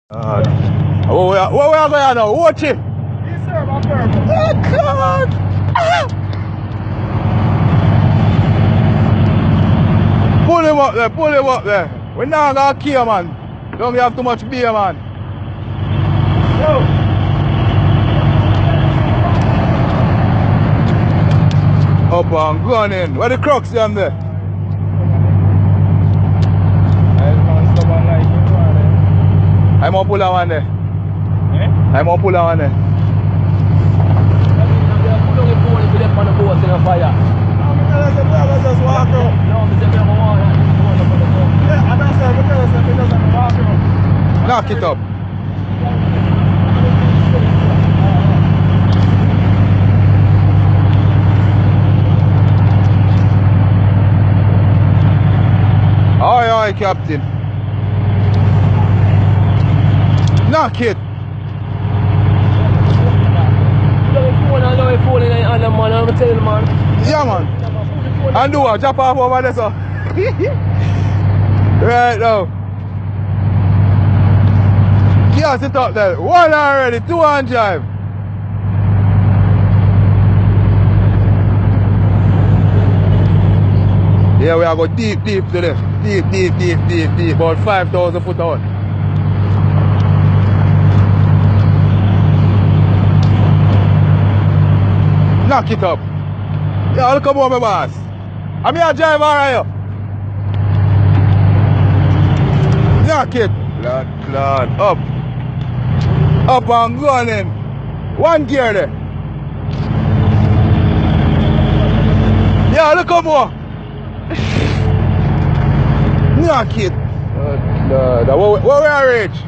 What we are going now? Watch it. Yes, sir, my purpose. Oh, God. Pull him up there, pull him up there. We're not going to kill, man. Don't have too much beer, man. Yo. Up and gunning. Where the crooks them there? I'm gonna pull that one there. Eh? I'm gonna pull that one there. Pull on the phone if you left on the boat in a fire. No, just walk out. No, I'm just going to walk out. Yeah, I don't say because he doesn't walk out. Knock it up. Aye, aye, Captain. Knock it. Yeah, man. And do what? Jump off over there, so. Right now. Yeah, sit up there. One already, two on drive. Yeah, we are going deep to left. Deep. About 5,000 foot out. Knock it up. Yeah, look come on, my boss. I'm here drive alright. Knock it. Lord. Up. Up and gunning. One gear there. Yeah, look come on. Knock it. Lord. Where we are reach?